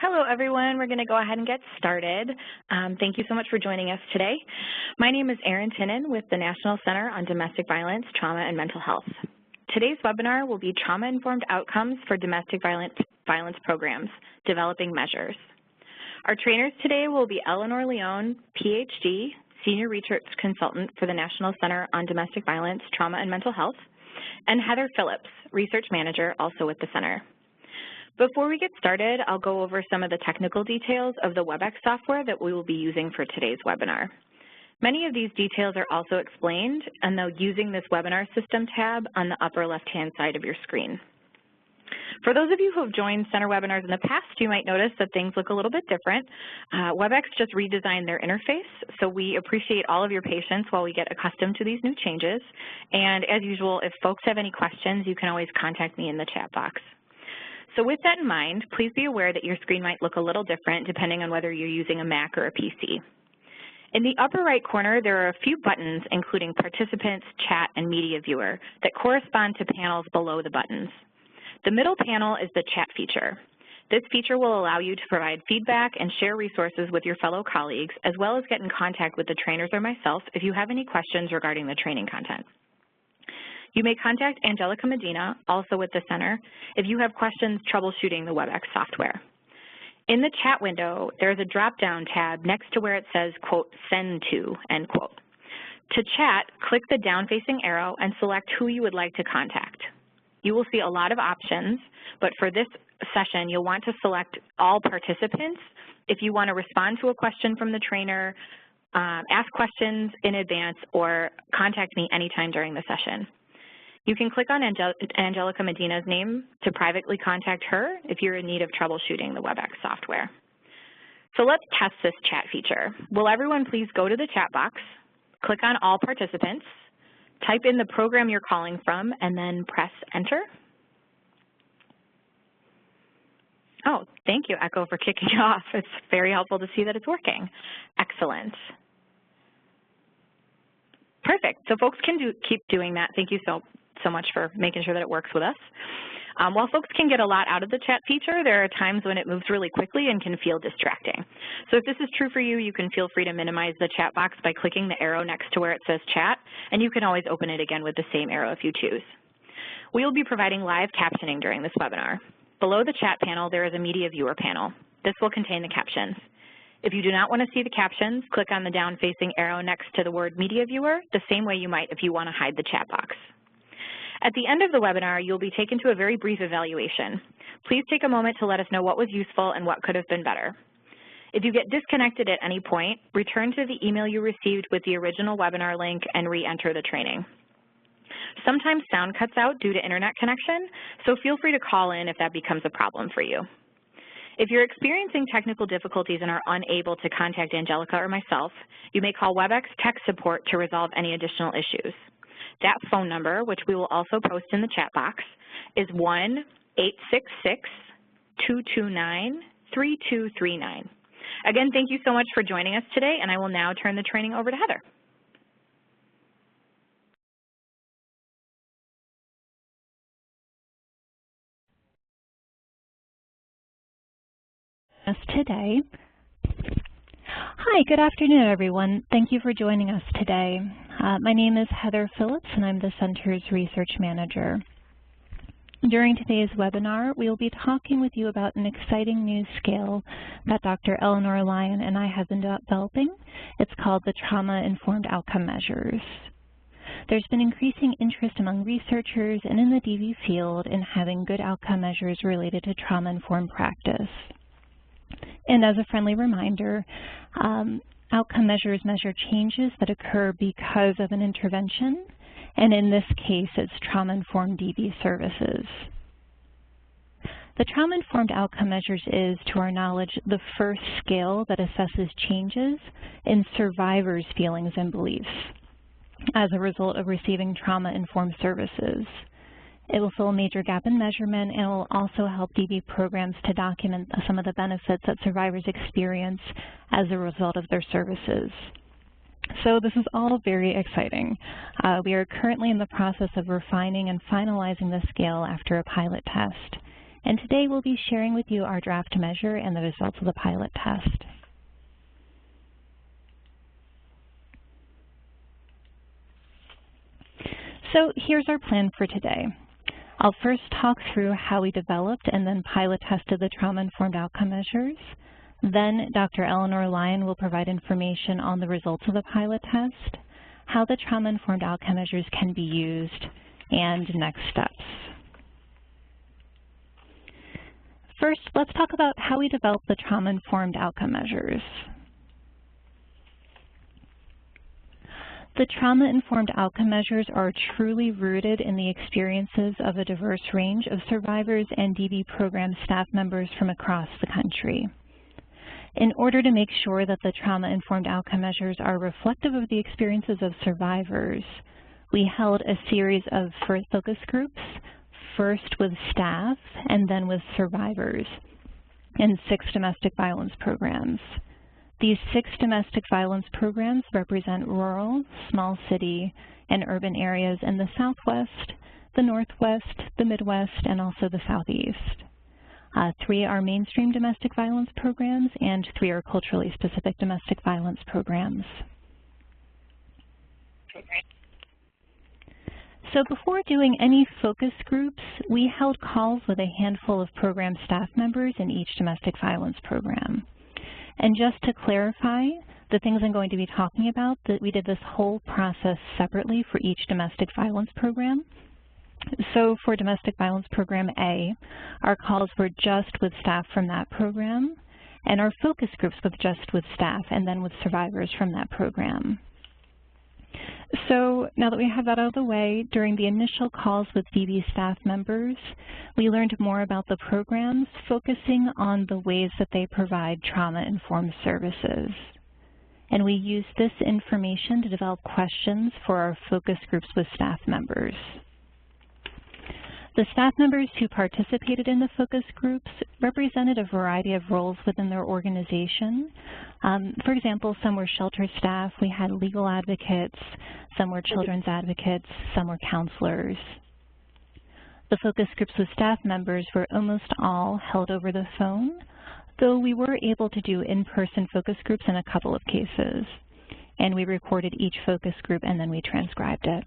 Hello, everyone. We're going to go ahead and get started. Thank you so much for joining us today. My name is Erin Tinnen with the National Center on Domestic Violence, Trauma, and Mental Health. Today's webinar will be Trauma-Informed Outcomes for Domestic Violence Programs, Developing Measures. Our trainers today will be Eleanor Lyon, PhD, Senior Research Consultant for the National Center on Domestic Violence, Trauma, and Mental Health, and Heather Phillips, Research Manager, also with the Center. Before we get started, I'll go over some of the technical details of the WebEx software that we will be using for today's webinar. Many of these details are also explained using this webinar system tab on the upper left-hand side of your screen. For those of you who have joined Center webinars in the past, you might notice that things look a little bit different. WebEx just redesigned their interface, so we appreciate all of your patience while we get accustomed to these new changes. And as usual, if folks have any questions, you can always contact me in the chat box. So with that in mind, please be aware that your screen might look a little different depending on whether you're using a Mac or a PC. In the upper right corner, there are a few buttons, including Participants, Chat, and Media Viewer, that correspond to panels below the buttons. The middle panel is the Chat feature. This feature will allow you to provide feedback and share resources with your fellow colleagues, as well as get in contact with the trainers or myself if you have any questions regarding the training content. You may contact Angelica Medina, also with the Center, if you have questions troubleshooting the WebEx software. In the chat window, there is a drop-down tab next to where it says, quote, send to, end quote. To chat, click the down-facing arrow and select who you would like to contact. You will see a lot of options, but for this session, you'll want to select all participants if you want to respond to a question from the trainer, ask questions in advance, or contact me anytime during the session. You can click on Angelica Medina's name to privately contact her if you're in need of troubleshooting the WebEx software. So let's test this chat feature. Will everyone please go to the chat box, click on all participants, type in the program you're calling from, and then press enter. Oh, thank you, Echo, for kicking it off. It's very helpful to see that it's working. Excellent. Perfect. So folks can keep doing that. Thank you so much for making sure that it works with us. While folks can get a lot out of the chat feature, there are times when it moves really quickly and can feel distracting. So if this is true for you, you can feel free to minimize the chat box by clicking the arrow next to where it says chat, and you can always open it again with the same arrow if you choose. We will be providing live captioning during this webinar. Below the chat panel, there is a media viewer panel. This will contain the captions. If you do not want to see the captions, click on the down-facing arrow next to the word media viewer, the same way you might if you want to hide the chat box. At the end of the webinar, you'll be taken to a very brief evaluation. Please take a moment to let us know what was useful and what could have been better. If you get disconnected at any point, return to the email you received with the original webinar link and re-enter the training. Sometimes sound cuts out due to internet connection, so feel free to call in if that becomes a problem for you. If you're experiencing technical difficulties and are unable to contact Angelica or myself, you may call WebEx Tech Support to resolve any additional issues. That phone number, which we will also post in the chat box, is 1-866-229-3239. Again, thank you so much for joining us today, and I will now turn the training over to Heather. Today. Hi, good afternoon, everyone. Thank you for joining us today. My name is Heather Phillips, and I'm the Center's Research Manager. During today's webinar, we will be talking with you about an exciting new scale that Dr. Eleanor Lyon and I have been developing. It's called the Trauma-Informed Outcome Measures. There's been increasing interest among researchers and in the DV field in having good outcome measures related to trauma-informed practice. And as a friendly reminder, outcome measures measure changes that occur because of an intervention, and in this case, it's trauma-informed DV services. The trauma-informed outcome measures is, to our knowledge, the first scale that assesses changes in survivors' feelings and beliefs as a result of receiving trauma-informed services. It will fill a major gap in measurement, and it will also help DV programs to document some of the benefits that survivors experience as a result of their services. So this is all very exciting. We are currently in the process of refining and finalizing the scale after a pilot test. And today we'll be sharing with you our draft measure and the results of the pilot test. So here's our plan for today. I'll first talk through how we developed and then pilot tested the trauma-informed outcome measures. Then Dr. Eleanor Lyon will provide information on the results of the pilot test, how the trauma-informed outcome measures can be used, and next steps. First, let's talk about how we developed the trauma-informed outcome measures. The trauma-informed outcome measures are truly rooted in the experiences of a diverse range of survivors and DV program staff members from across the country. In order to make sure that the trauma-informed outcome measures are reflective of the experiences of survivors, we held a series of focus groups, first with staff and then with survivors, in 6 domestic violence programs. These 6 domestic violence programs represent rural, small city, and urban areas in the Southwest, the Northwest, the Midwest, and also the Southeast. 3 are mainstream domestic violence programs, and 3 are culturally specific domestic violence programs. So before doing any focus groups, we held calls with a handful of program staff members in each domestic violence program. And just to clarify, the things I'm going to be talking about, that we did this whole process separately for each domestic violence program. So for domestic violence program A, our calls were just with staff from that program, and our focus groups were just with staff and then with survivors from that program. So now that we have that out of the way, during the initial calls with DV staff members, we learned more about the programs, focusing on the ways that they provide trauma-informed services. And we used this information to develop questions for our focus groups with staff members. The staff members who participated in the focus groups represented a variety of roles within their organization. For example, some were shelter staff, we had legal advocates, some were children's advocates, some were counselors. The focus groups with staff members were almost all held over the phone, though we were able to do in-person focus groups in a couple of cases. And we recorded each focus group and then we transcribed it.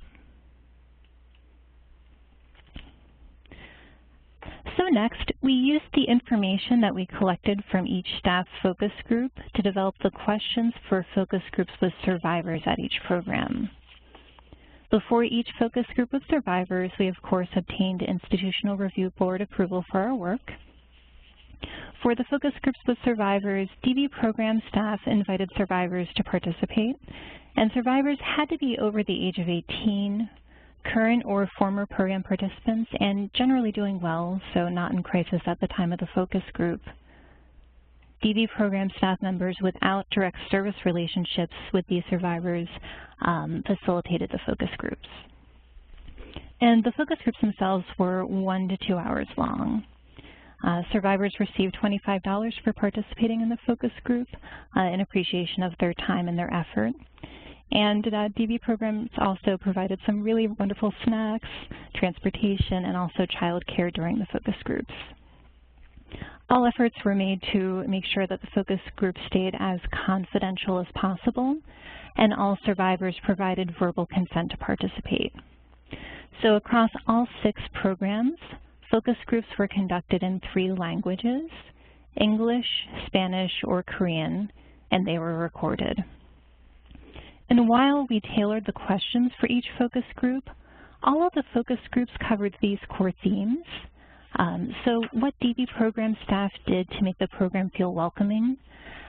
So next, we used the information that we collected from each staff focus group to develop the questions for focus groups with survivors at each program. Before each focus group with survivors, we of course obtained Institutional Review Board approval for our work. For the focus groups with survivors, DV program staff invited survivors to participate, and survivors had to be over the age of 18, current or former program participants, and generally doing well, so not in crisis at the time of the focus group. DV program staff members without direct service relationships with these survivors facilitated the focus groups. And the focus groups themselves were 1 to 2 hours long. Survivors received $25 for participating in the focus group in appreciation of their time and their effort. And DV programs also provided some really wonderful snacks, transportation, and also child care during the focus groups. All efforts were made to make sure that the focus group stayed as confidential as possible, and all survivors provided verbal consent to participate. So across all 6 programs, focus groups were conducted in 3 languages, English, Spanish, or Korean, and they were recorded. And while we tailored the questions for each focus group, all of the focus groups covered these core themes. So what DV program staff did to make the program feel welcoming,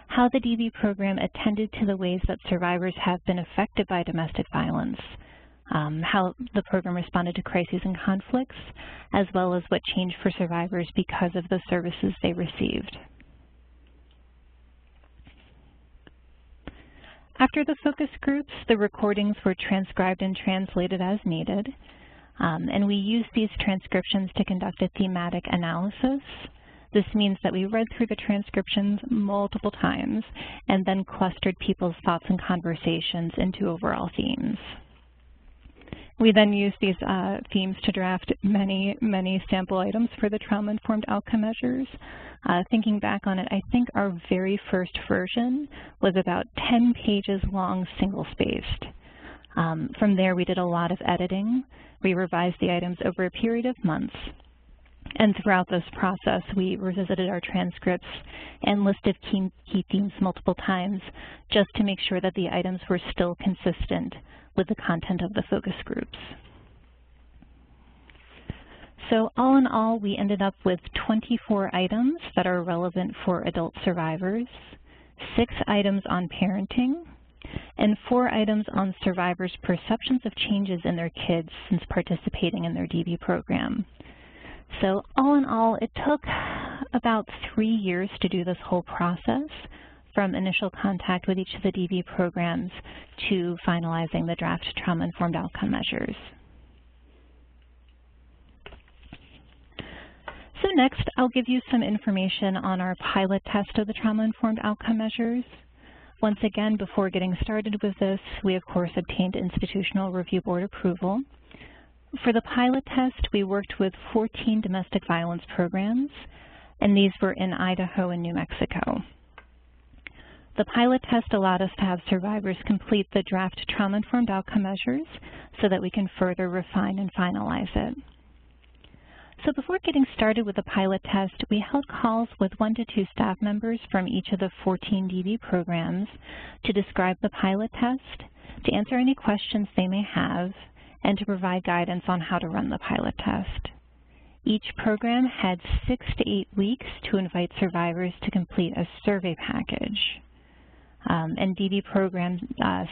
how the DV program attended to the ways that survivors have been affected by domestic violence, how the program responded to crises and conflicts, as well as what changed for survivors because of the services they received. After the focus groups, the recordings were transcribed and translated as needed, and we used these transcriptions to conduct a thematic analysis. This means that we read through the transcriptions multiple times and then clustered people's thoughts and conversations into overall themes. We then used these themes to draft many sample items for the trauma-informed outcome measures. Thinking back on it, I think our very first version was about 10 pages long, single-spaced. From there, we did a lot of editing. We revised the items over a period of months. And throughout this process, we revisited our transcripts and listed key themes multiple times just to make sure that the items were still consistent with the content of the focus groups. So all in all, we ended up with 24 items that are relevant for adult survivors, 6 items on parenting, and 4 items on survivors' perceptions of changes in their kids since participating in their DV program. So all in all, it took about 3 years to do this whole process, from initial contact with each of the DV programs to finalizing the draft trauma-informed outcome measures. So next, I'll give you some information on our pilot test of the trauma-informed outcome measures. Once again, before getting started with this, we of course obtained institutional review board approval. For the pilot test, we worked with 14 domestic violence programs, and these were in Idaho and New Mexico. The pilot test allowed us to have survivors complete the draft trauma-informed outcome measures so that we can further refine and finalize it. So before getting started with the pilot test, we held calls with 1 to 2 staff members from each of the 14 DV programs to describe the pilot test, to answer any questions they may have, and to provide guidance on how to run the pilot test. Each program had 6 to 8 weeks to invite survivors to complete a survey package. And DV program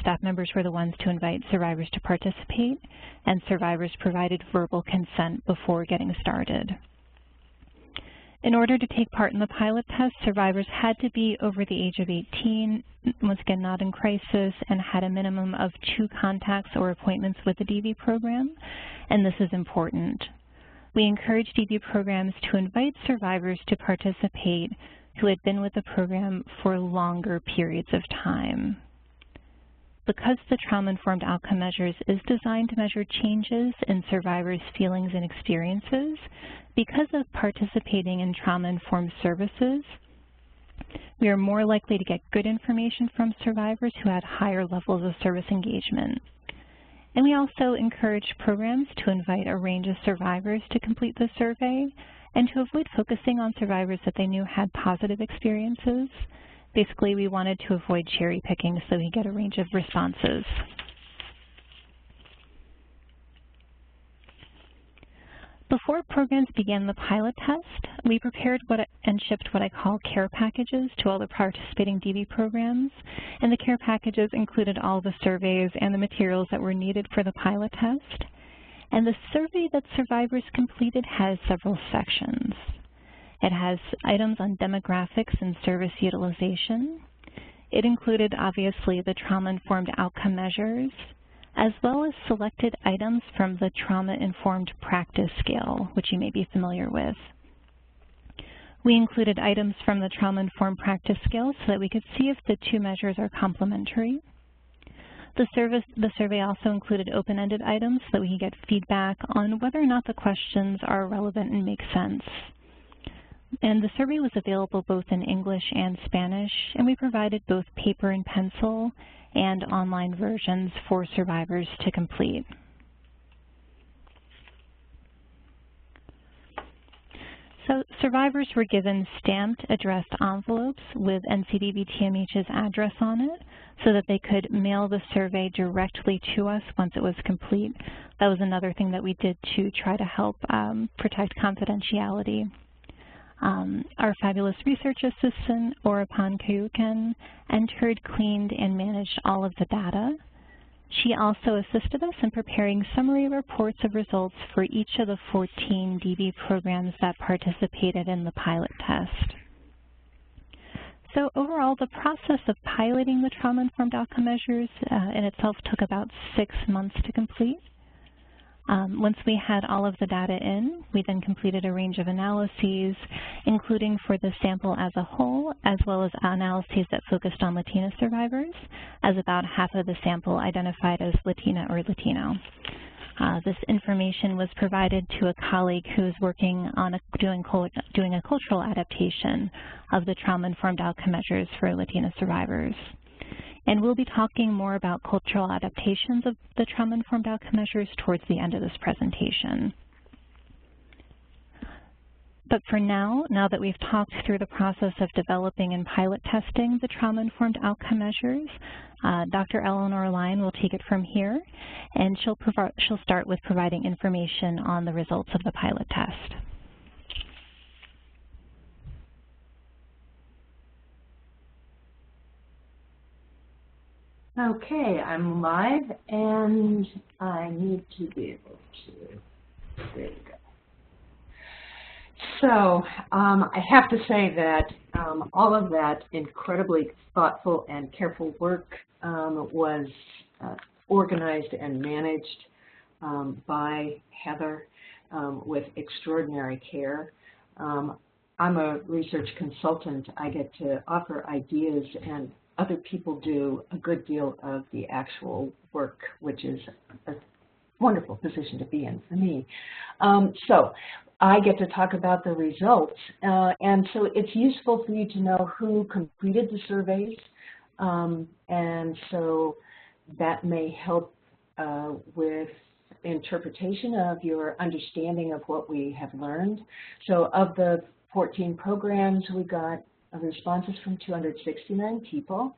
staff members were the ones to invite survivors to participate, and survivors provided verbal consent before getting started. In order to take part in the pilot test, survivors had to be over the age of 18, once again not in crisis, and had a minimum of 2 contacts or appointments with the DV program, and this is important. We encourage DV programs to invite survivors to participate who had been with the program for longer periods of time. Because the trauma-informed outcome measures is designed to measure changes in survivors' feelings and experiences, because of participating in trauma-informed services, we are more likely to get good information from survivors who had higher levels of service engagement. And we also encourage programs to invite a range of survivors to complete the survey and to avoid focusing on survivors that they knew had positive experiences. Basically, we wanted to avoid cherry picking so we get a range of responses. Before programs began the pilot test, we prepared and shipped what I call care packages to all the participating DV programs, and the care packages included all the surveys and the materials that were needed for the pilot test. And the survey that survivors completed has several sections. It has items on demographics and service utilization. It included, obviously, the trauma-informed outcome measures, as well as selected items from the trauma-informed practice scale, which you may be familiar with. We included items from the trauma-informed practice scale so that we could see if the 2 measures are complementary. The survey also included open-ended items so that we can get feedback on whether or not the questions are relevant and make sense. And the survey was available both in English and Spanish, and we provided both paper and pencil and online versions for survivors to complete. So survivors were given stamped addressed envelopes with NCDVTMH's address on it so that they could mail the survey directly to us once it was complete. That was another thing that we did to try to help protect confidentiality. Our fabulous research assistant, Orapan Kayuken, entered, cleaned, and managed all of the data. She also assisted us in preparing summary reports of results for each of the 14 DV programs that participated in the pilot test. So overall, the process of piloting the trauma-informed outcome measures in itself took about 6 months to complete. Once we had all of the data in, we then completed a range of analyses, including for the sample as a whole, as well as analyses that focused on Latina survivors, as about half of the sample identified as Latina or Latino. This information was provided to a colleague who is working on doing a cultural adaptation of the trauma-informed outcome measures for Latina survivors. And we'll be talking more about cultural adaptations of the trauma-informed outcome measures towards the end of this presentation. But for now that we've talked through the process of developing and pilot testing the trauma-informed outcome measures, Dr. Eleanor Lyon will take it from here, and she'll start with providing information on the results of the pilot test. Okay, I'm live, and I need to be able to, there you go. So I have to say that all of that incredibly thoughtful and careful work was organized and managed by Heather with extraordinary care. I'm a research consultant. I get to offer ideas, and other people do a good deal of the actual work, which is a wonderful position to be in for me. So I get to talk about the results, and so it's useful for you to know who completed the surveys, and so that may help with interpretation of your understanding of what we have learned. So of the 14 programs, we got responses from 269 people.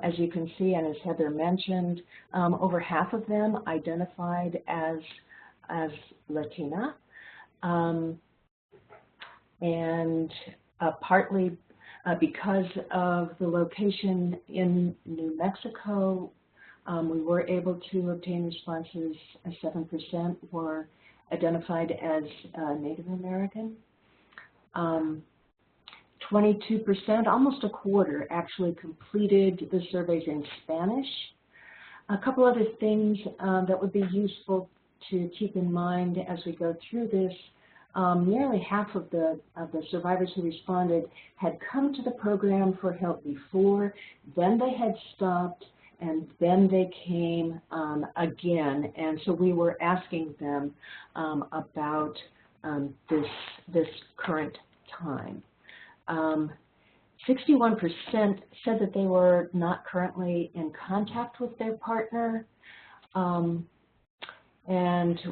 As you can see, and as Heather mentioned, over half of them identified as Latina. And partly because of the location in New Mexico, we were able to obtain responses. 7% were identified as Native American. 22%, almost a quarter, actually completed the surveys in Spanish. A couple other things that would be useful to keep in mind as we go through this. Nearly half of the survivors who responded had come to the program for help before, then they had stopped, and then they came again. And so we were asking them about this current time. 61% said that they were not currently in contact with their partner. And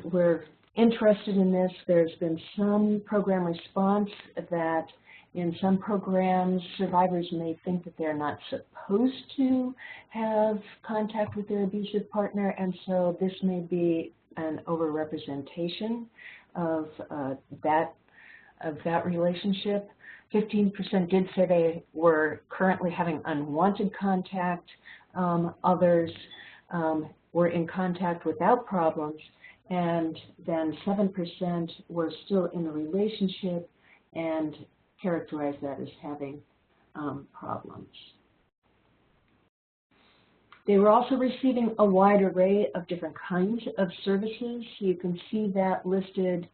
we're interested in this. There's been some program response that in some programs, survivors may think that they're not supposed to have contact with their abusive partner, and so this may be an overrepresentation of that relationship. 15% did say they were currently having unwanted contact. Others were in contact without problems, and then 7% were still in a relationship and characterized that as having problems. They were also receiving a wide array of different kinds of services. You can see that listed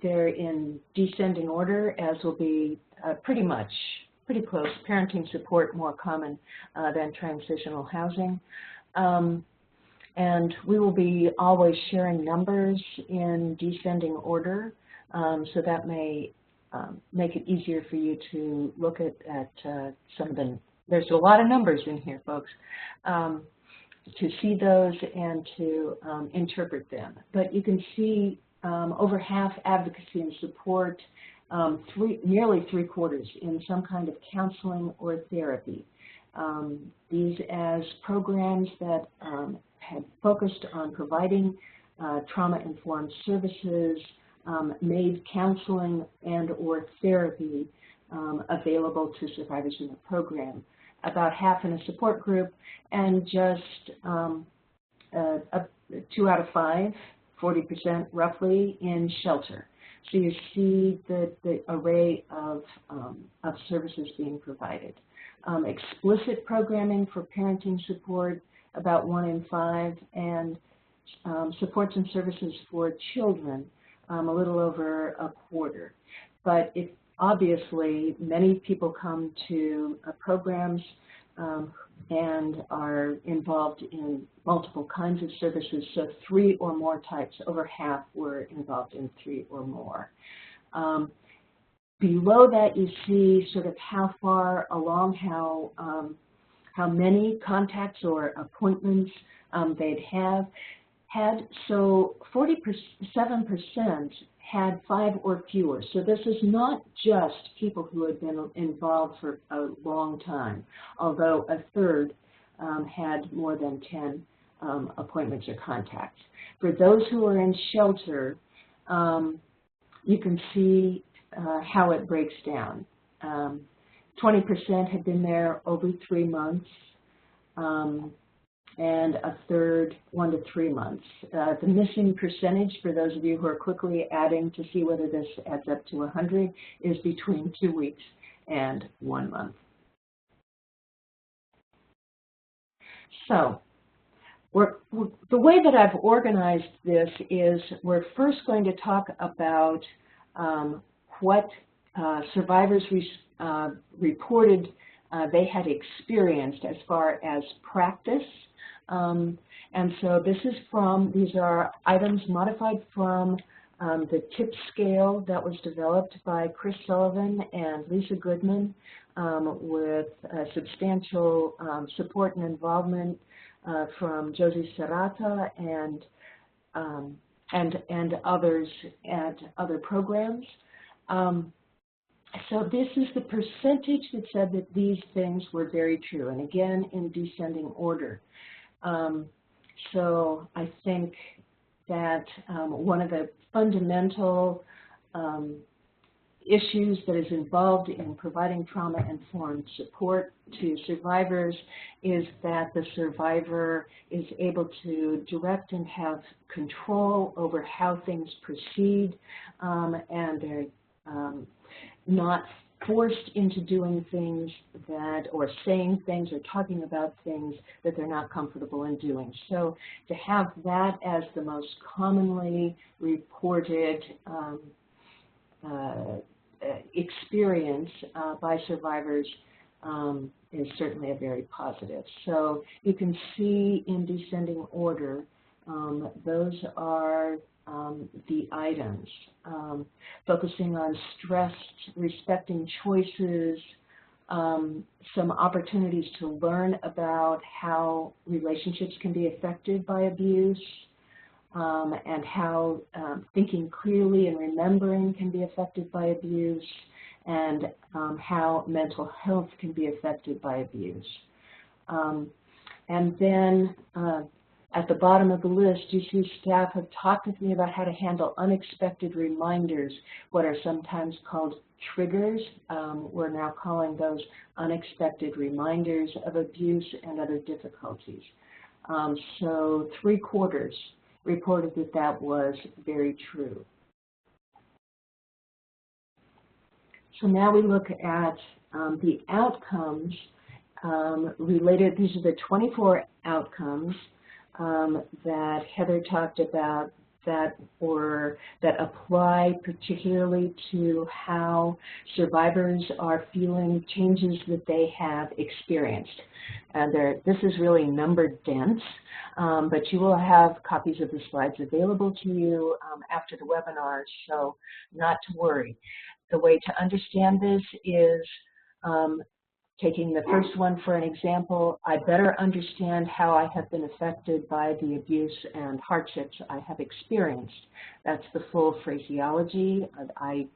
there in descending order, as will be pretty close. Parenting support more common than transitional housing. And we will be always sharing numbers in descending order, so that may make it easier for you to look at some of the, there's a lot of numbers in here, folks, to see those and to interpret them. But you can see over half advocacy and support, nearly 3/4 in some kind of counseling or therapy. These as programs that had focused on providing trauma-informed services, made counseling and or therapy available to survivors in the program. About half in a support group, and just 2 out of 5, 40% roughly, in shelter. So you see the array of services being provided. Explicit programming for parenting support, about 1 in 5, and supports and services for children, a little over a quarter. But obviously, many people come to programs and are involved in multiple kinds of services. So 3 or more types, over half were involved in 3 or more. Below that, you see sort of how far along, how many contacts or appointments they'd had. So 47% had 5 or fewer. So this is not just people who had been involved for a long time, although a third had more than 10 appointments or contacts. For those who are in shelter, you can see how it breaks down. 20% had been there over 3 months, and a third 1 to 3 months. The missing percentage, for those of you who are quickly adding to see whether this adds up to 100, is between 2 weeks and 1 month. So the way that I've organized this is we're first going to talk about what survivors reported they had experienced as far as practice. And so these are items modified from the TIP scale that was developed by Chris Sullivan and Lisa Goodman with substantial support and involvement from Josie Serrata and others at other programs. So this is the percentage that said that these things were very true, and again in descending order. So I think that one of the fundamental issues that is involved in providing trauma-informed support to survivors is that the survivor is able to direct and have control over how things proceed, and they're not forced into doing things that, or saying things or talking about things that they're not comfortable in doing. So to have that as the most commonly reported experience by survivors is certainly a very positive. So you can see in descending order, those are the items, focusing on stress, respecting choices, some opportunities to learn about how relationships can be affected by abuse, and how thinking clearly and remembering can be affected by abuse, and how mental health can be affected by abuse. And then at the bottom of the list, you see staff have talked with me about how to handle unexpected reminders, what are sometimes called triggers. We're now calling those unexpected reminders of abuse and other difficulties. So 3/4 reported that that was very true. So now we look at the outcomes related. These are the 24 outcomes that Heather talked about that apply particularly to how survivors are feeling changes that they have experienced. This is really number dense, but you will have copies of the slides available to you after the webinar, so not to worry. The way to understand this is taking the first one for an example. I better understand how I have been affected by the abuse and hardships I have experienced. That's the full phraseology. I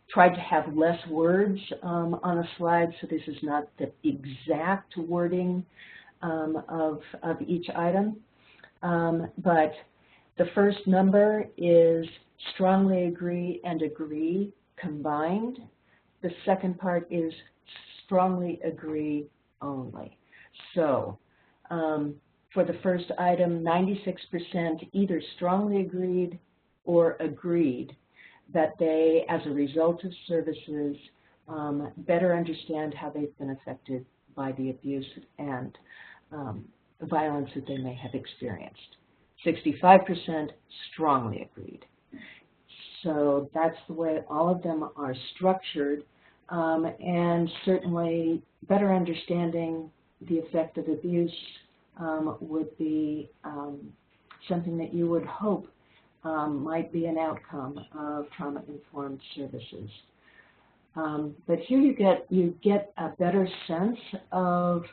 tried to have less words on the slide, so this is not the exact wording of each item. But the first number is strongly agree and agree combined. The second part is strongly agree only. So for the first item, 96% either strongly agreed or agreed that they, as a result of services, better understand how they've been affected by the abuse and violence that they may have experienced. 65% strongly agreed. So that's the way all of them are structured. and certainly better understanding the effect of abuse would be something that you would hope might be an outcome of trauma-informed services. But here you get a better sense of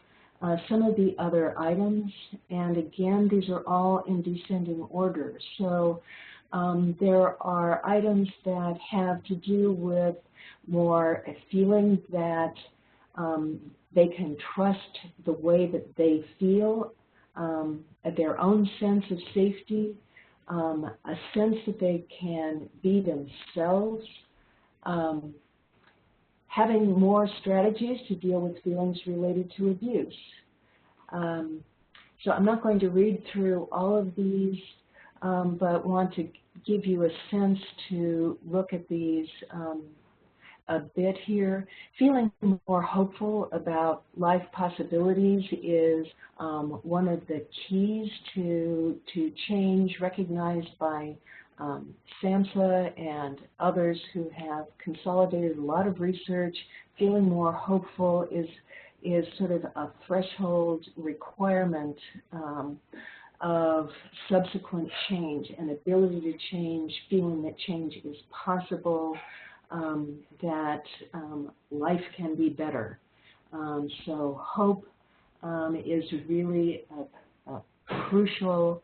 some of the other items, and again, these are all in descending order. So there are items that have to do with more a feeling that they can trust the way that they feel, their own sense of safety, a sense that they can be themselves, having more strategies to deal with feelings related to abuse. So I'm not going to read through all of these, but want to give you a sense to look at these a bit here. Feeling more hopeful about life possibilities is one of the keys to change, recognized by SAMHSA and others who have consolidated a lot of research. Feeling more hopeful is sort of a threshold requirement of subsequent change, an ability to change, feeling that change is possible, that life can be better. So hope is really a crucial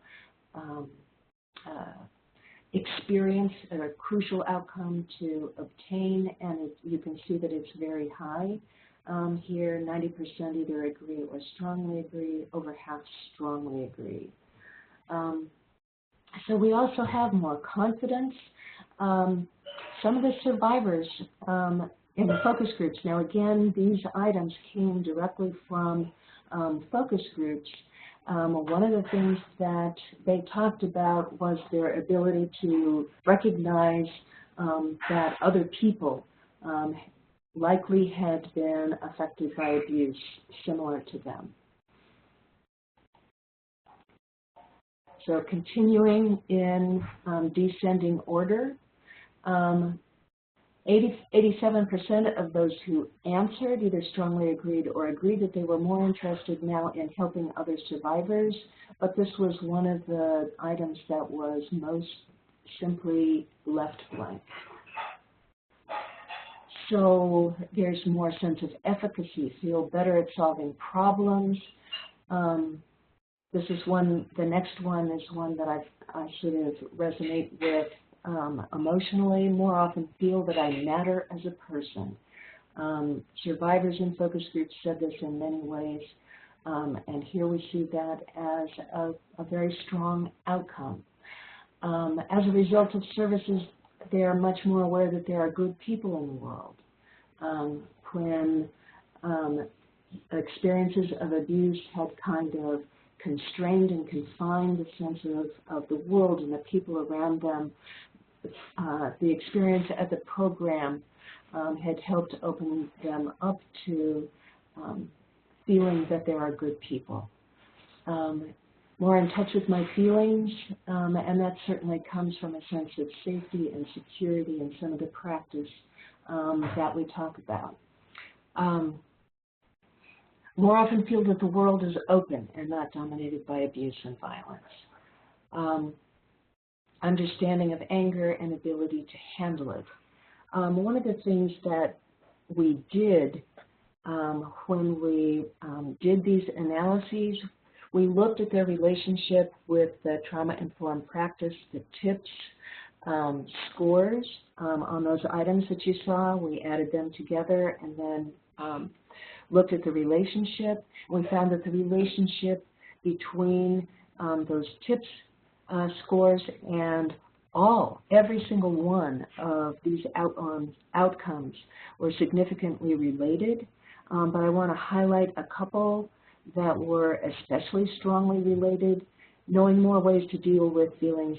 experience, a crucial outcome to obtain, and you can see that it's very high. Here, 90% either agree or strongly agree, over half strongly agree. So we also have more confidence. Some of the survivors in the focus groups, now again, these items came directly from focus groups. One of the things that they talked about was their ability to recognize that other people likely had been affected by abuse similar to them. So continuing in descending order, 87% of those who answered either strongly agreed or agreed that they were more interested now in helping other survivors, but this was one of the items that was most simply left blank. So there's more sense of efficacy, feel better at solving problems. This is one, the next one is one that I sort of resonate with emotionally, more often feel that I matter as a person. Survivors in focus groups said this in many ways, and here we see that as a very strong outcome. As a result of services, they are much more aware that there are good people in the world. When experiences of abuse had kind of constrained and confined the sense of the world and the people around them, the experience at the program had helped open them up to feeling that there are good people. More in touch with my feelings, and that certainly comes from a sense of safety and security in some of the practice that we talk about. More often feel that the world is open and not dominated by abuse and violence. Understanding of anger and ability to handle it. One of the things that we did when we did these analyses, we looked at their relationship with the trauma-informed practice, the TIPS scores on those items that you saw. We added them together and then looked at the relationship. We found that the relationship between those TIPS scores and every single one of these outcomes were significantly related, but I want to highlight a couple that were especially strongly related. Knowing more ways to deal with feelings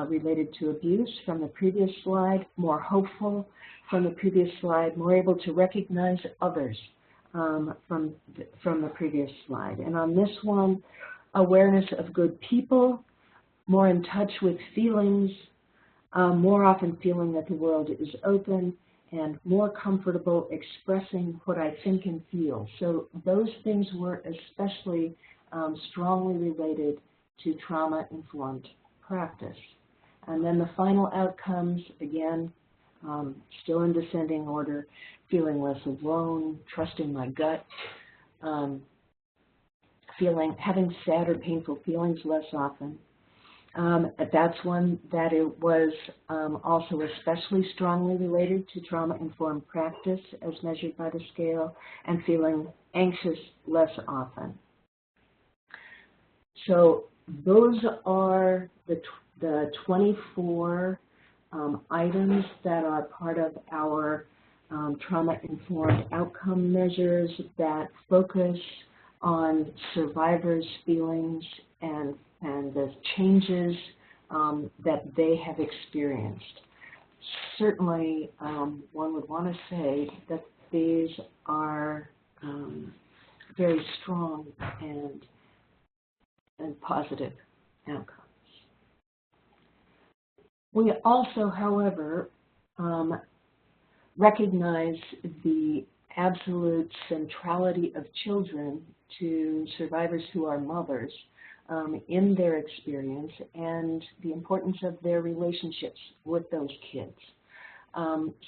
related to abuse from the previous slide, more hopeful from the previous slide, more able to recognize others from the previous slide. And on this one, awareness of good people, more in touch with feelings, more often feeling that the world is open, and more comfortable expressing what I think and feel. So those things were especially strongly related to trauma-informed practice. And then the final outcomes, again, still in descending order, feeling less alone, trusting my gut, having sad or painful feelings less often. That's one that it was also especially strongly related to trauma-informed practice as measured by the scale, and feeling anxious less often. So those are the 24 items that are part of our trauma-informed outcome measures that focus on survivors' feelings and the changes that they have experienced. Certainly, one would want to say that these are very strong and positive outcomes. We also, however, recognize the absolute centrality of children to survivors who are mothers in their experience, and the importance of their relationships with those kids.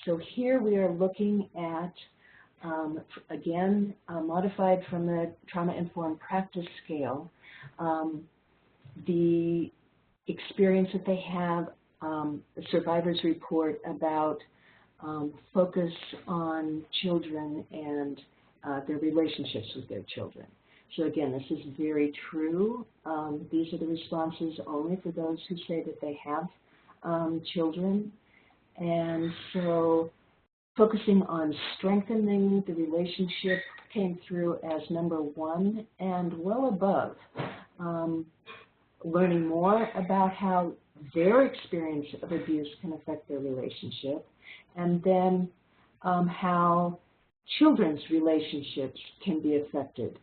So here we are looking at, again, modified from the trauma-informed practice scale, the experience that they have. Survivors report about focus on children and their relationships with their children. So again, this is very true. These are the responses only for those who say that they have children. And so focusing on strengthening the relationship came through as number one, and well above learning more about how their experience of abuse can affect their relationship, and then how children's relationships can be affected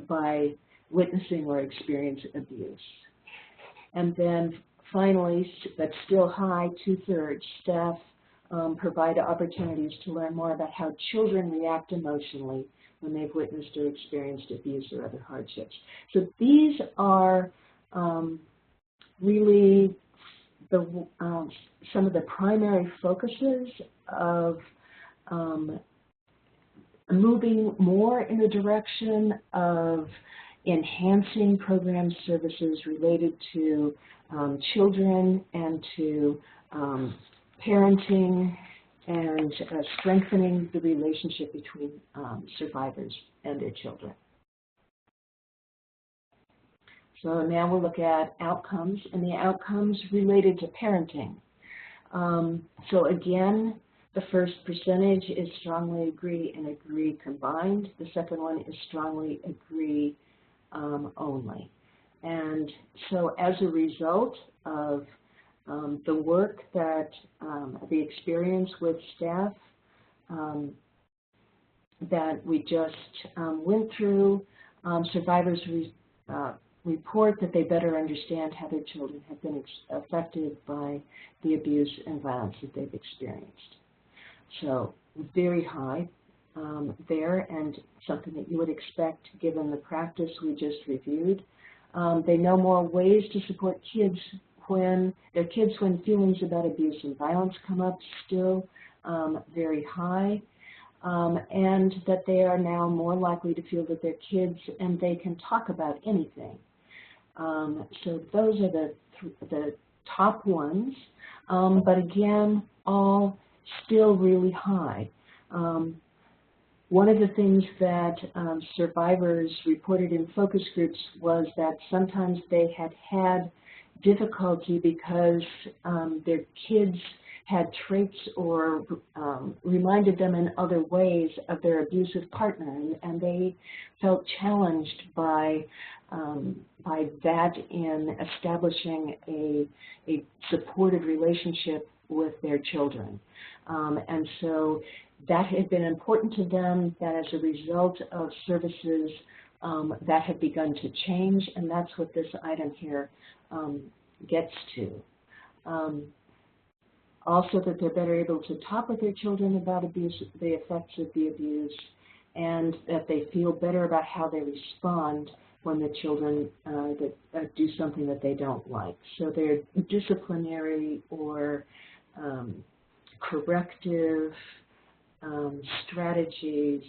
by witnessing or experiencing abuse. And then finally, but still high, 2/3, staff provide opportunities to learn more about how children react emotionally when they've witnessed or experienced abuse or other hardships. So these are really some of the primary focuses of moving more in the direction of enhancing program services related to children and to parenting, and strengthening the relationship between survivors and their children. So now we'll look at outcomes, and the outcomes related to parenting. So again, the first percentage is strongly agree and agree combined. The second one is strongly agree only. And so as a result of the work that the experience with staff that we just went through, survivors report that they better understand how their children have been affected by the abuse and violence that they've experienced. So very high there, and something that you would expect given the practice we just reviewed. They know more ways to support kids when feelings about abuse and violence come up, still very high, and that they are now more likely to feel that they're kids and they can talk about anything. So those are the top ones, but again, all still really high. One of the things that survivors reported in focus groups was that sometimes they had difficulty because their kids had traits or reminded them in other ways of their abusive partner, and they felt challenged by that in establishing a supportive relationship with their children. And so that had been important to them, that as a result of services that had begun to change, and that's what this item here gets to. also that they're better able to talk with their children about abuse, the effects of the abuse, and that they feel better about how they respond when the children do something that they don't like. So their disciplinary or corrective strategies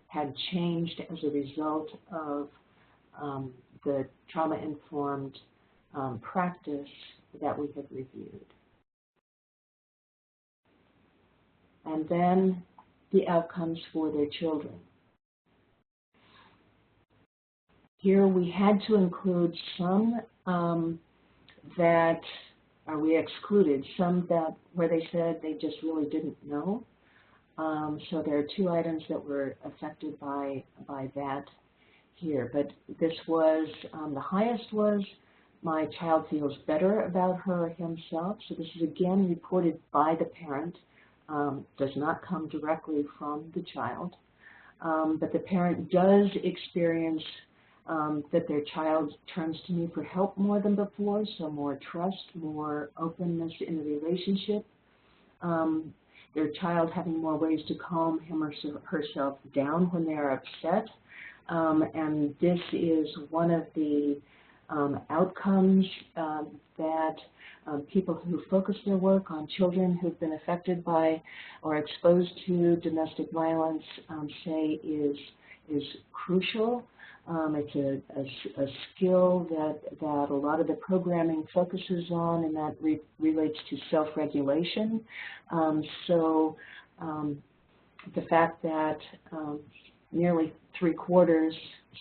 had changed as a result of the trauma-informed practice that we have reviewed. And then the outcomes for their children. Here we had to include some we excluded some that where they said they just really didn't know. So there are 2 items that were affected by that here. But this was, the highest was, my child feels better about her or himself. So this is again reported by the parent, does not come directly from the child. But the parent does experience that their child turns to me for help more than before, so more trust, more openness in the relationship. Their child having more ways to calm him or herself down when they're upset. And this is one of the outcomes that people who focus their work on children who've been affected by or exposed to domestic violence say is crucial. It's a skill that a lot of the programming focuses on, and that relates to self-regulation. So the fact that nearly 3/4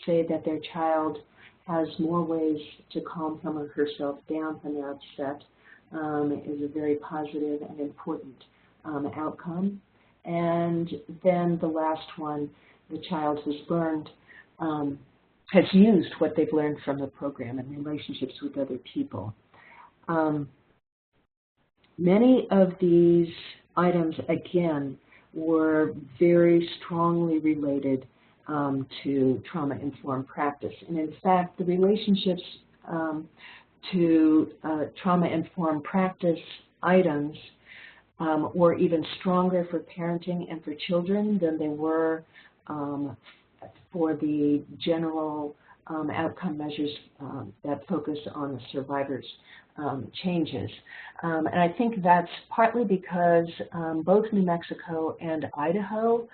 say that their child has more ways to calm him or herself down when they're upset is a very positive and important outcome. And then the last one, the child has learned, has used what they've learned from the program in relationships with other people. Many of these items, again, were very strongly related to trauma-informed practice. And in fact, the relationships to trauma-informed practice items were even stronger for parenting and for children than they were for the general outcome measures that focus on the survivors' changes. And I think that's partly because both New Mexico and Idaho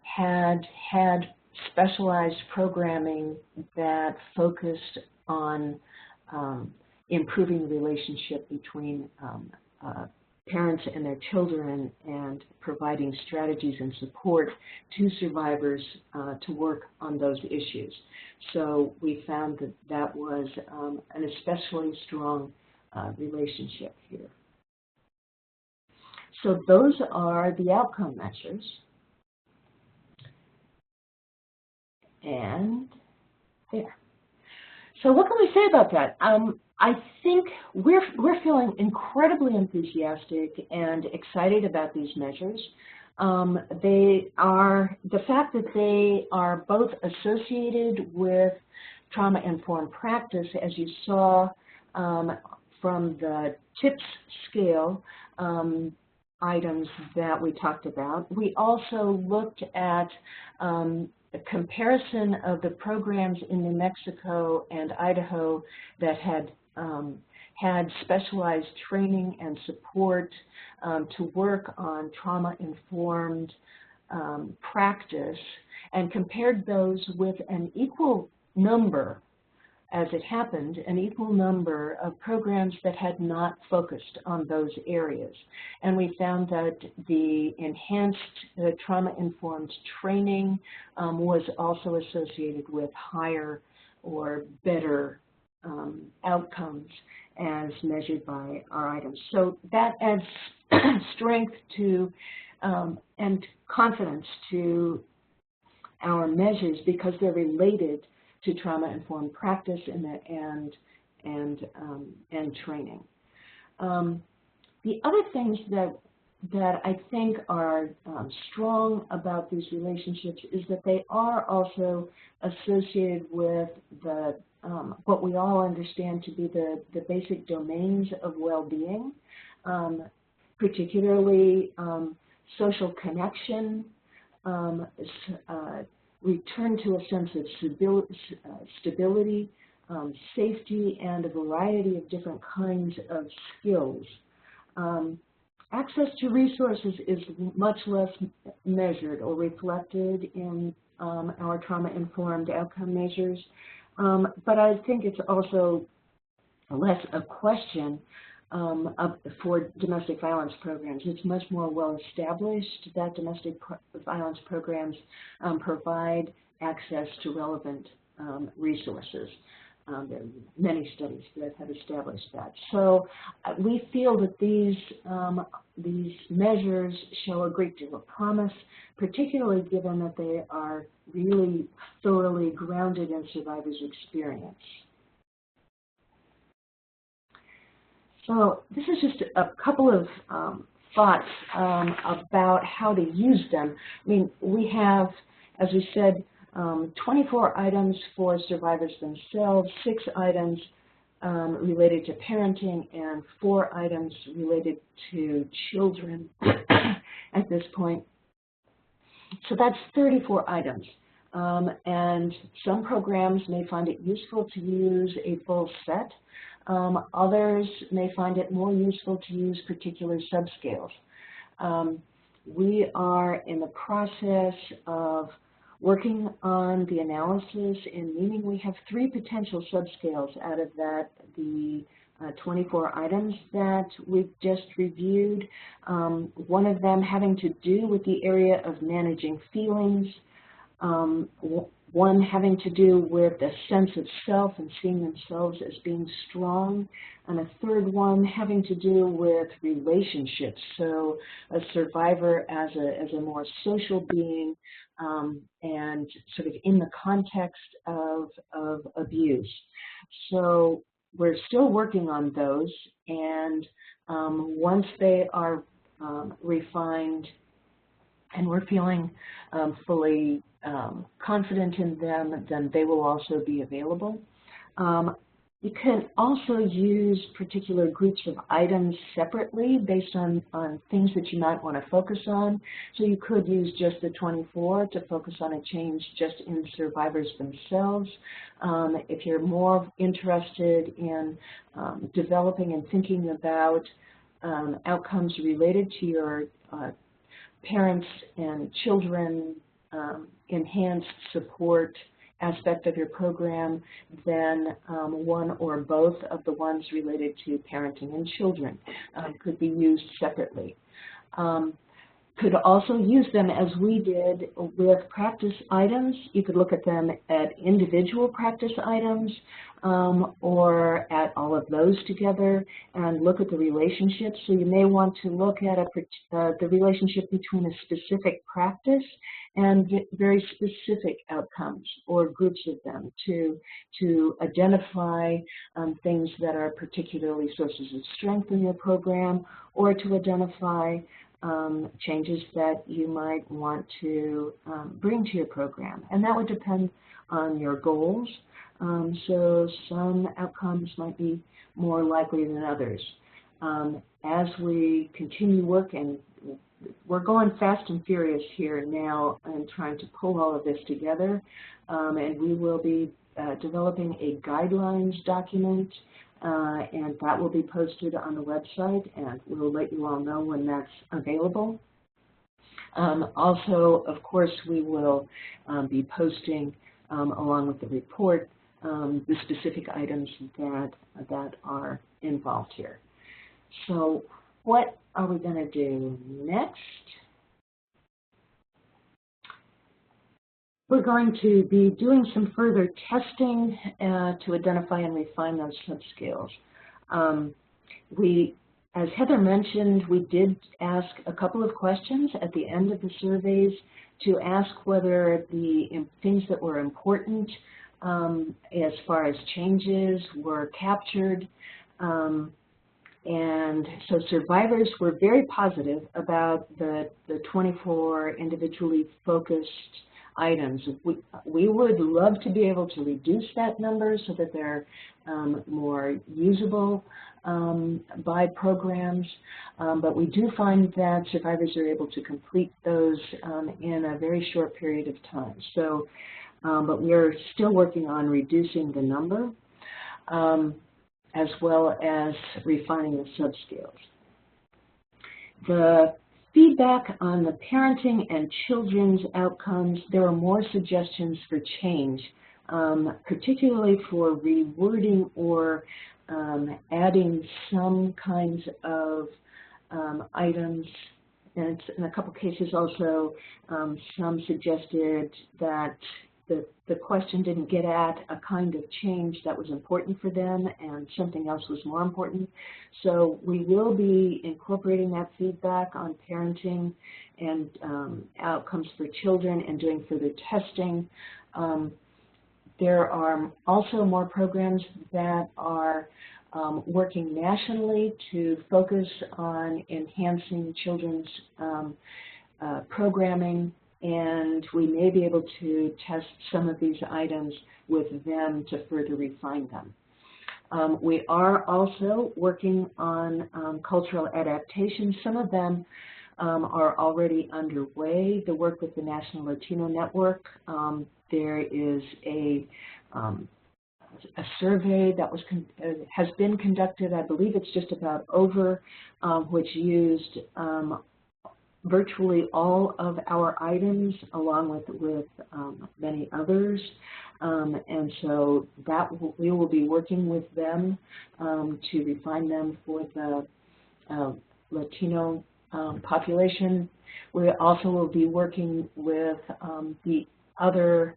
had specialized programming that focused on improving the relationship between parents and their children and providing strategies and support to survivors to work on those issues. So we found that that was an especially strong relationship here. So those are the outcome measures. And there. So what can we say about that? I think we're feeling incredibly enthusiastic and excited about these measures. The fact that they are both associated with trauma-informed practice, as you saw from the TIPS scale items that we talked about. We also looked at a comparison of the programs in New Mexico and Idaho that had specialized training and support to work on trauma-informed practice, and compared those with an equal number, as it happened, an equal number of programs that had not focused on those areas. And we found that the enhanced trauma-informed training was also associated with higher or better outcomes as measured by our items. So that adds strength to and confidence to our measures because they're related to trauma-informed practice and training. The other things that I think are strong about these relationships is that they are also associated with the what we all understand to be the basic domains of well-being. particularly social connection, return to a sense of stability, safety, and a variety of different kinds of skills. Access to resources is much less measured or reflected in our trauma-informed outcome measures, but I think it's also less a question for domestic violence programs. It's much more well established that domestic violence programs provide access to relevant resources. There are many studies that have established that. So we feel that these measures show a great deal of promise, particularly given that they are really thoroughly grounded in survivors' experience. So this is just a couple of thoughts about how to use them. I mean, we have, as we said, 24 items for survivors themselves, 6 items related to parenting, and 4 items related to children at this point. So that's 34 items. And some programs may find it useful to use a full set. Others may find it more useful to use particular subscales. We are in the process of working on the analysis, and meaning we have 3 potential subscales out of that, the 24 items that we've just reviewed. One of them having to do with the area of managing feelings, one having to do with a sense of self and seeing themselves as being strong, and a third one having to do with relationships, so a survivor as a more social being and sort of in the context of abuse. So we're still working on those, and once they are refined and we're feeling fully confident in them, then they will also be available. You can also use particular groups of items separately based on things that you might want to focus on. So you could use just the 24 to focus on a change just in survivors themselves. If you're more interested in developing and thinking about outcomes related to your parents and children enhanced support aspect of your program, then one or both of the ones related to parenting and children could be used separately. Could also use them as we did with practice items. You could look at them at individual practice items or at all of those together and look at the relationships. So you may want to look at the relationship between a specific practice and very specific outcomes or groups of them to identify things that are particularly sources of strength in your program, or to identify changes that you might want to bring to your program. And that would depend on your goals. So some outcomes might be more likely than others. As we continue working, we're going fast and furious here now and trying to pull all of this together. And we will be developing a guidelines document, and that will be posted on the website, and we'll let you all know when that's available. Also, of course, we will be posting, along with the report, the specific items that are involved here. So what are we going to do next? We're going to be doing some further testing to identify and refine those subscales. As Heather mentioned, we did ask a couple of questions at the end of the surveys to ask whether the things that were important as far as changes were captured. And so survivors were very positive about the 24 individually focused items. We would love to be able to reduce that number so that they're more usable by programs, but we do find that survivors are able to complete those in a very short period of time. So, but we are still working on reducing the number as well as refining the subscales. The feedback on the parenting and children's outcomes, there are more suggestions for change, particularly for rewording or adding some kinds of items. And in a couple cases also, some suggested that the question didn't get at a kind of change that was important for them and something else was more important. So we will be incorporating that feedback on parenting and outcomes for children and doing further testing. There are also more programs that are working nationally to focus on enhancing children's programming, and we may be able to test some of these items with them to further refine them. We are also working on cultural adaptation. Some of them are already underway. The work with the National Latino Network, there is a survey that has been conducted, I believe it's just about over, which used virtually all of our items along with many others. And so that we will be working with them to refine them for the Latino population. We also will be working with the other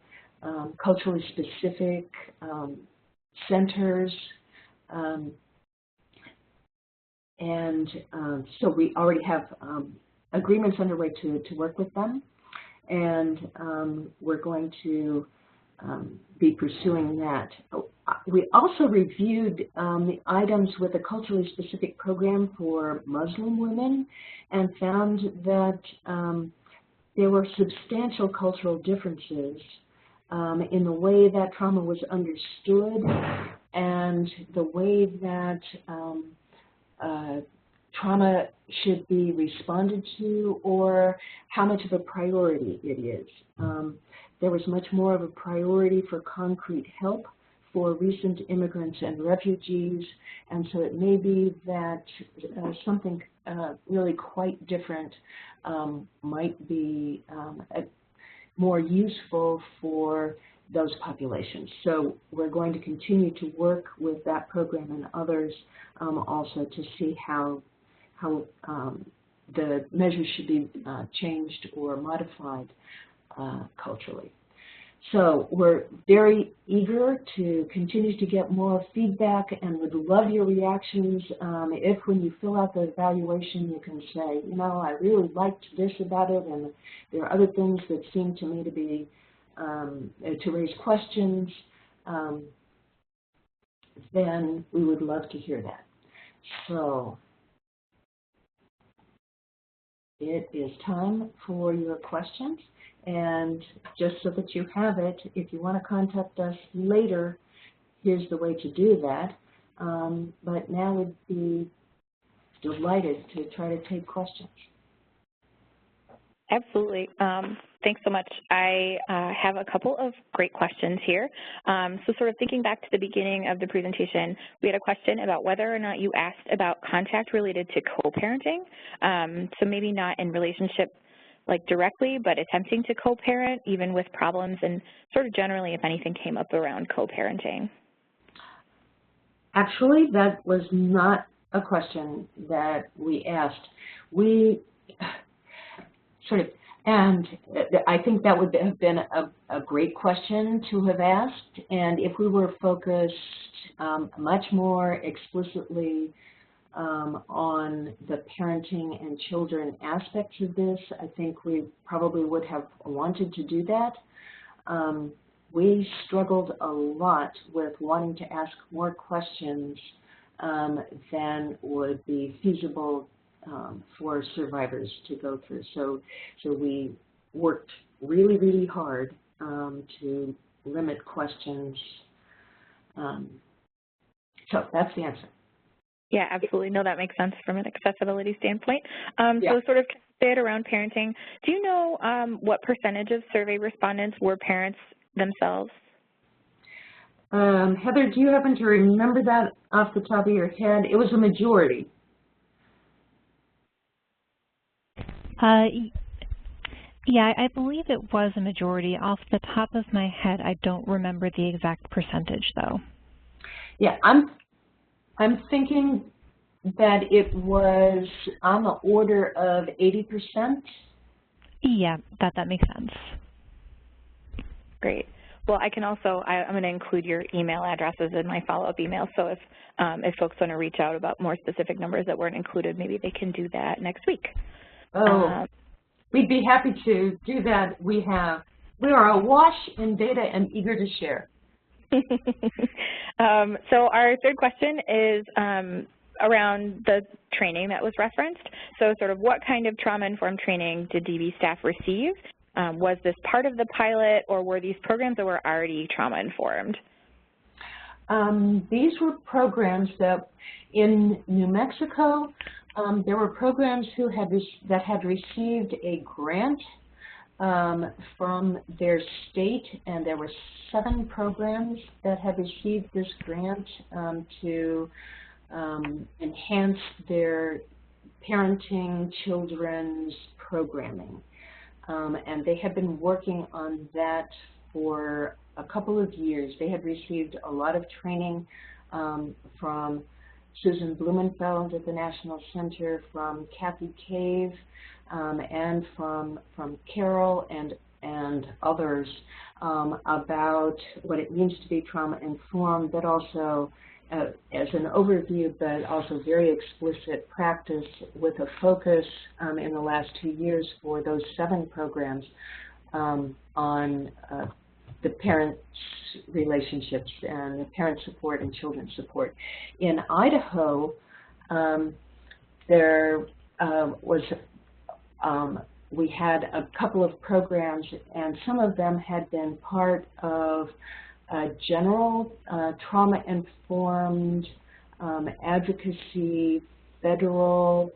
culturally specific centers, so we already have agreements underway to work with them, and we're going to be pursuing that. We also reviewed the items with a culturally specific program for Muslim women and found that there were substantial cultural differences in the way that trauma was understood and the way that trauma should be responded to, or how much of a priority it is. There was much more of a priority for concrete help for recent immigrants and refugees, and so it may be that something really quite different might be more useful for those populations. So we're going to continue to work with that program and others also to see how the measures should be changed or modified culturally. So we're very eager to continue to get more feedback and would love your reactions. If when you fill out the evaluation you can say, you know, I really liked this about it, and there are other things that seem to me to be, to raise questions, then we would love to hear that. So it is time for your questions. And just so that you have it, if you want to contact us later, here's the way to do that. But now we'd be delighted to try to take questions. Absolutely. Thanks so much. I have a couple of great questions here. So sort of thinking back to the beginning of the presentation, we had a question about whether or not you asked about contact related to co-parenting. So maybe not in relationship like directly, but attempting to co-parent even with problems, and sort of generally if anything came up around co-parenting. Actually, that was not a question that we asked. We sort of, and I think that would have been a great question to have asked, and if we were focused much more explicitly on the parenting and children aspects of this, I think we probably would have wanted to do that. We struggled a lot with wanting to ask more questions than would be feasible for survivors to go through. So we worked really, really hard to limit questions. So that's the answer. Yeah, absolutely. No, that makes sense from an accessibility standpoint. Yeah. So sort of to fit around parenting, do you know what percentage of survey respondents were parents themselves? Heather, do you happen to remember that off the top of your head? It was a majority. Yeah, I believe it was a majority. Off the top of my head, I don't remember the exact percentage, though. Yeah, I'm thinking that it was on the order of 80%. Yeah, that makes sense. Great. Well, I can also, I'm going to include your email addresses in my follow-up email, so if folks want to reach out about more specific numbers that weren't included, maybe they can do that next week. Oh, we'd be happy to do that. We are awash in data and eager to share. So our third question is around the training that was referenced. So sort of what kind of trauma-informed training did DV staff receive? Was this part of the pilot, or were these programs that were already trauma-informed? These were programs that in New Mexico, there were programs that had received a grant from their state, and there were 7 programs that had received this grant to enhance their parenting children's programming. And they had been working on that for a couple of years. They had received a lot of training from Susan Blumenfeld at the National Center, from Kathy Cave, and from Carol and others about what it means to be trauma-informed, but also as an overview, but also very explicit practice with a focus in the last 2 years for those 7 programs on the parents' relationships and the parent support and children's support. In Idaho, we had a couple of programs, and some of them had been part of general trauma-informed advocacy, federal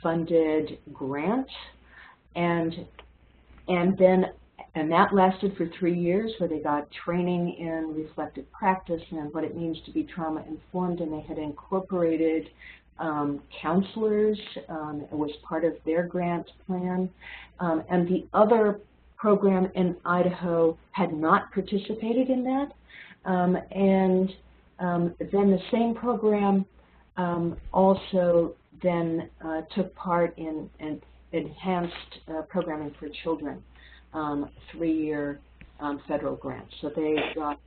funded grant, and that lasted for 3 years, where they got training in reflective practice and what it means to be trauma-informed, and they had incorporated counselors. It was part of their grant plan, and the other program in Idaho had not participated in that, and then the same program also then took part in enhanced programming for children, 3-year federal grant. So they got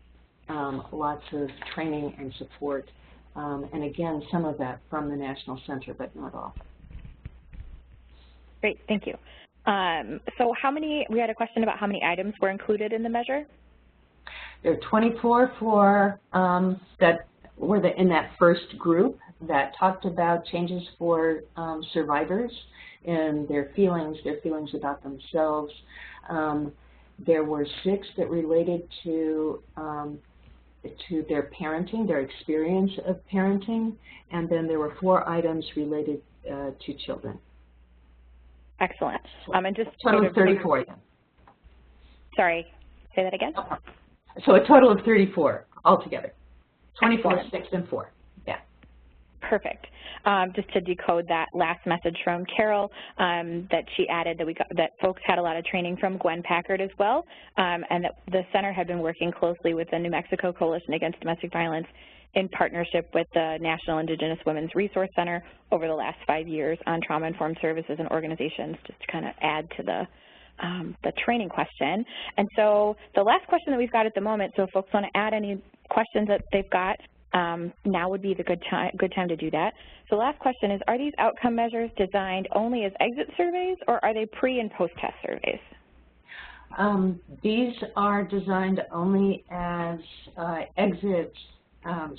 lots of training and support, and again, some of that from the National Center, but not all. Great, thank you. So we had a question about how many items were included in the measure? There are 24 that were in that first group that talked about changes for survivors and their feelings about themselves. There were 6 that related to their parenting, their experience of parenting, and then there were 4 items related to children. Excellent. And just total of 34. Sorry, say that again? So a total of 34 altogether. 24, excellent. 6, and 4. Yeah. Perfect. Just to decode that last message from Carol that she added that folks had a lot of training from Gwen Packard as well, and that the center had been working closely with the New Mexico Coalition Against Domestic Violence in partnership with the National Indigenous Women's Resource Center over the last 5 years on trauma-informed services and organizations, just to kind of add to the training question. And so the last question that we've got at the moment, so if folks want to add any questions that they've got, now would be the good time to do that. So the last question is, are these outcome measures designed only as exit surveys, or are they pre- and post-test surveys? These are designed only as exit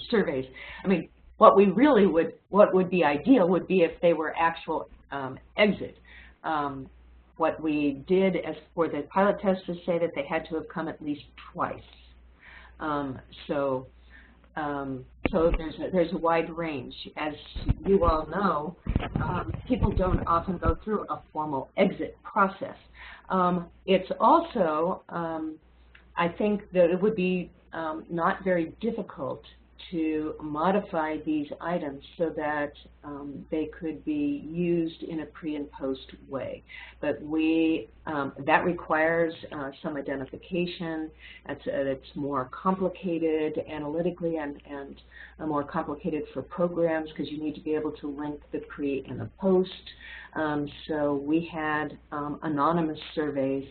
surveys. I mean, what would be ideal would be if they were actual exit. what we did as for the pilot test was say that they had to have come at least twice. So there's a wide range. As you all know, people don't often go through a formal exit process. It's also, I think that it would be not very difficult to modify these items so that they could be used in a pre and post way. But that requires some identification. It's more complicated analytically and more complicated for programs because you need to be able to link the pre and the post. So we had anonymous surveys,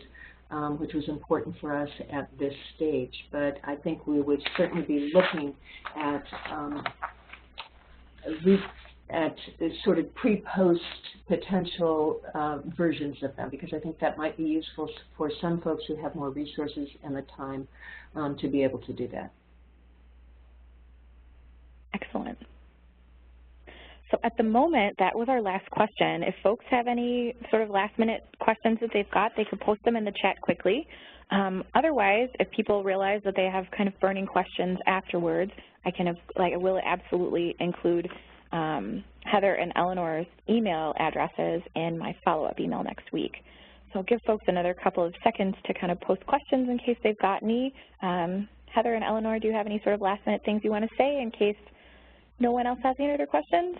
which was important for us at this stage. But I think we would certainly be looking at sort of pre-post potential versions of them, because I think that might be useful for some folks who have more resources and the time to be able to do that. Excellent. So at the moment, that was our last question. If folks have any sort of last-minute questions that they've got, they could post them in the chat quickly. Otherwise, if people realize that they have kind of burning questions afterwards, I will absolutely include Heather and Eleanor's email addresses in my follow-up email next week. So I'll give folks another couple of seconds to kind of post questions in case they've got any. Heather and Eleanor, do you have any sort of last-minute things you want to say in case no one else has any other questions?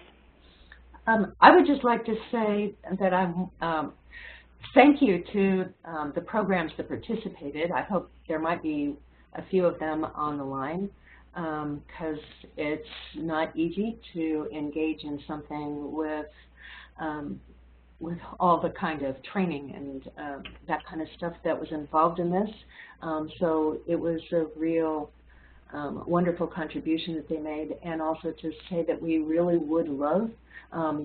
I would just like to say that thank you to the programs that participated. I hope there might be a few of them on the line because it's not easy to engage in something with all the kind of training and that kind of stuff that was involved in this. So it was a real wonderful contribution that they made, and also to say that we really would love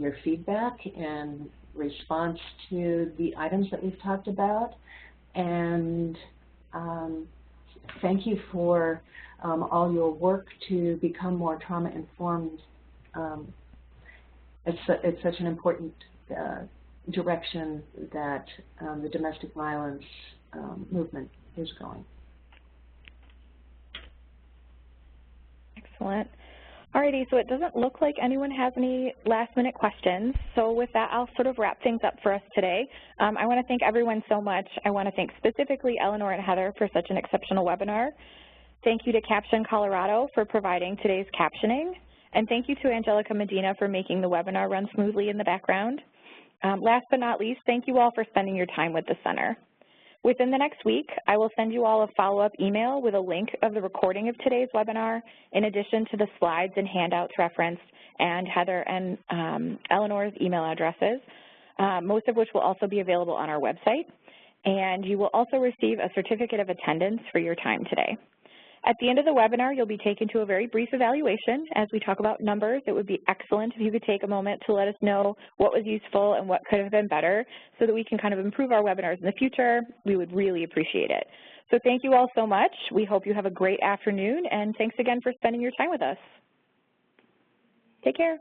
your feedback in response to the items that we've talked about. And thank you for all your work to become more trauma-informed. It's such an important direction that the domestic violence movement is going. Excellent. Alrighty, so it doesn't look like anyone has any last-minute questions. So with that, I'll sort of wrap things up for us today. I want to thank everyone so much. I want to thank specifically Eleanor and Heather for such an exceptional webinar. Thank you to Caption Colorado for providing today's captioning. And thank you to Angelica Medina for making the webinar run smoothly in the background. Last but not least, thank you all for spending your time with the center. Within the next week, I will send you all a follow-up email with a link of the recording of today's webinar, in addition to the slides and handouts referenced, and Heather and Eleanor's email addresses, most of which will also be available on our website. And you will also receive a certificate of attendance for your time today. At the end of the webinar, you'll be taken to a very brief evaluation. As we talk about numbers, it would be excellent if you could take a moment to let us know what was useful and what could have been better so that we can kind of improve our webinars in the future. We would really appreciate it. So thank you all so much. We hope you have a great afternoon, and thanks again for spending your time with us. Take care.